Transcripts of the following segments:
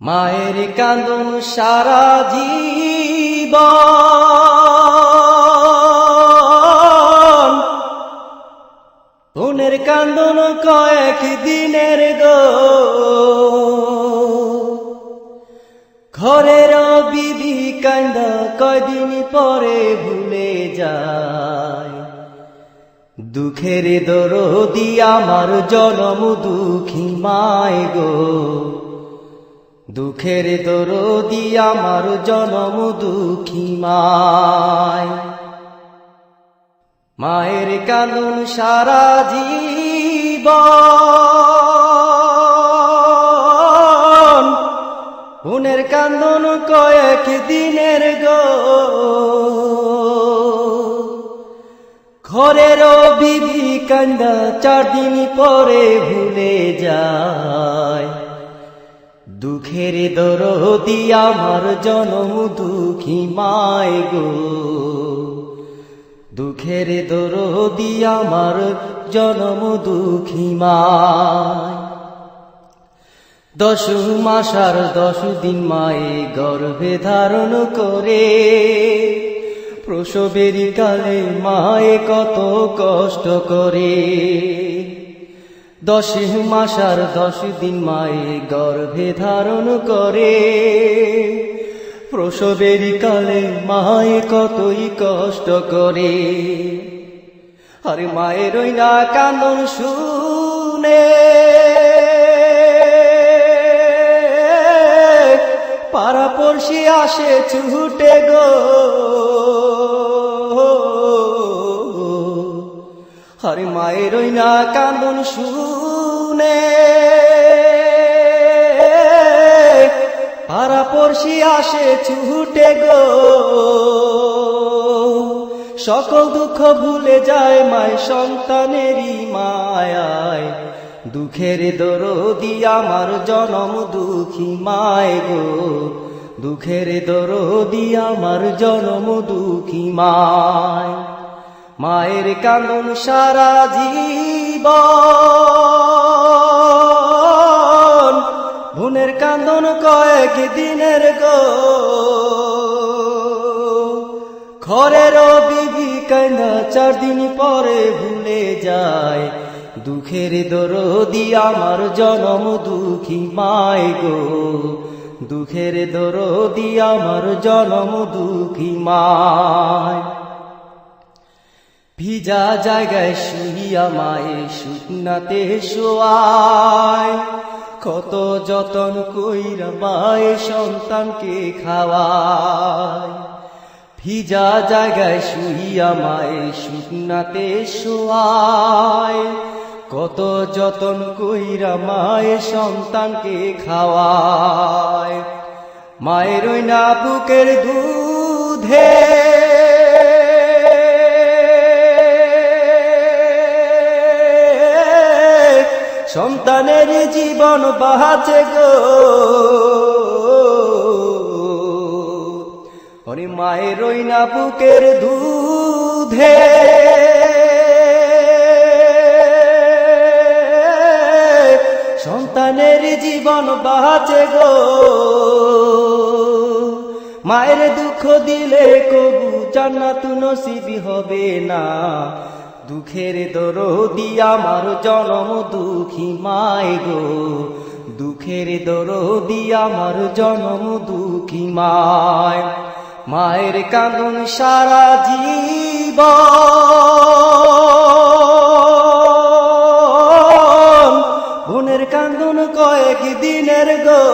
মায়ের কান্দন সারা জীবন, বোনের কান্দন কয়েক দিনের গো। ঘরের বিবি কান্দা কয়দিন পরে ভুলে যায়। দুঃখের দরদি আমার জনম দুঃখী মায় গো, দুঃখের দরদি আমার জনম দুঃখী মায়। মায়ের কান্দন সারা জীবন, বোনের কান্দন কয়েক দিনের গো। ঘরের বিবি কান্দা 4 দিন পরে ভুলে যায়। দুঃখের দরদি আমার জনম দুঃখী মায় গো, দুঃখের দরদি আমার জনম দুঃখী মায়। 10 মাস আর 10 দিন মায়ে গর্ভে ধারণ করে, প্রসবের কালে মায়ে কত কষ্ট করে। 10 মাস আর 10 দিন মায়ে গর্ভে ধারণ করে, প্রসবের কালে মায়ে কতই কষ্ট করে। আরে মায়ের ওই না কান্দন শুনে পাড়া পড়শি আসে ছুটে গো। আরে মায়ের ওই না কান্দন শুনে পাড়া পড়শি আসে ছুটে গো। সকল দুঃখ ভুলে যায় মায় সন্তানেরই মায়ায়। দুঃখের দরদি আমার জনম দুঃখী মায় গো, দুঃখের দরদি আমার জনম দুঃখী মায়। মায়ের কান্দন সারা জীবন, বোনের কান্দন কয়েক দিনের গো। ঘরের বিবি কান্দা 4 দিন পরে ভুলে যায়। দুঃখের দরদি আমার জনম দুঃখী মায় গো, দুঃখের দরদি আমার জনম দুঃখী মায়। ভিজা জায়গায় শুইয়া মায়ে শুকনাতে শোয়ায়, কত যতন কইরা মায়ে সন্তানকে খাওয়ায়। ভিজা জায়গায় শুইয়া মায়ে শুকনাতে শোয়ায়, কত যতন কইরা মায়ে সন্তানকে খাওয়ায়। মায়ের ওই না বুকের দুধে সন্তানের জীবন বাঁচে গো। ওরে মায়ের ওই না বুকের দুধে সন্তানের জীবন বাঁচে গো। মায়ের দুঃখ দিলে কবু জান্নাত নসিবি হবে না। দুঃখের দরদি আমার জনম দুঃখী মায় গো, দুঃখের দরদি আমার জনম দুঃখী মায়। মায়ের কান্দন সারা জীবন, বোনের কান্দন কয়েক দিনের গো।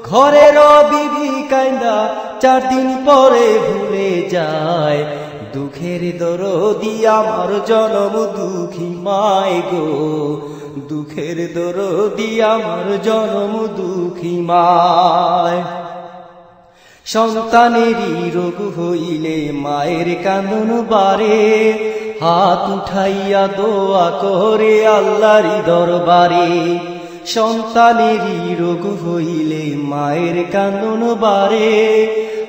ঘরের বিবি কান্দা 4 দিন পরে ভুলে যায়। দুঃখের দরদি আমার জনম দুঃখী মায় গো, দুঃখের দরদি আমার জনম দুঃখী মায়। সন্তানেরই রোগ হইলে মায়ের কান্দন বারে, হাত উঠাইয়া দোয়া করে আল্লাহরই দরবারে। সন্তানেরই রোগ হইলে মায়ের কান্দন বারে,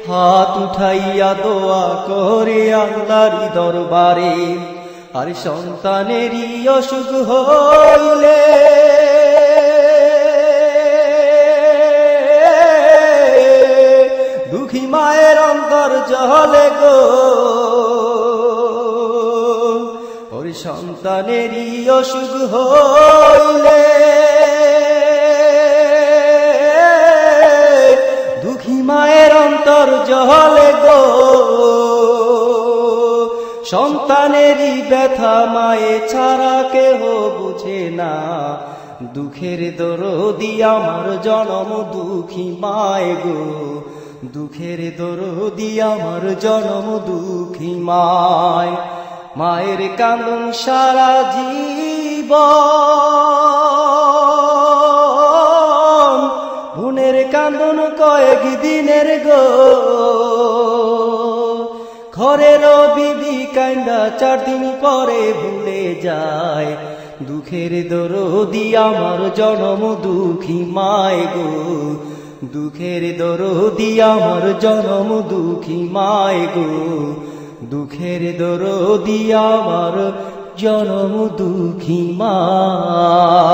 হাত উঠাইয়া দোয়া করে আল্লাহরই দরবারে। আর সন্তানেরই অসুখ হইলে সন্তানেরই অসুখ হইলে দুঃখী মায়ের অন্তর জলে গো, সন্তানেরই ব্যথা মায়ে ছাড়া কেহ বুঝে না। দুঃখের দরদি আমার জনম দুঃখী মায় গো, দুঃখের দরদি আমার জনম দুঃখী মায়। মায়ের কান্দন সারা জীবন, বোনের কান্দন কয়েক দিনের গো, ঘরের বিবি কান্দা 4 দিন পরে ভুলে যায়। দুঃখের দরদি আমার জনম দুঃখী মায় গো, দুঃখের দরদি আমার জনম দুঃখী মায় গো, দুঃখের দরদি আমার জনম দুঃখী মায়।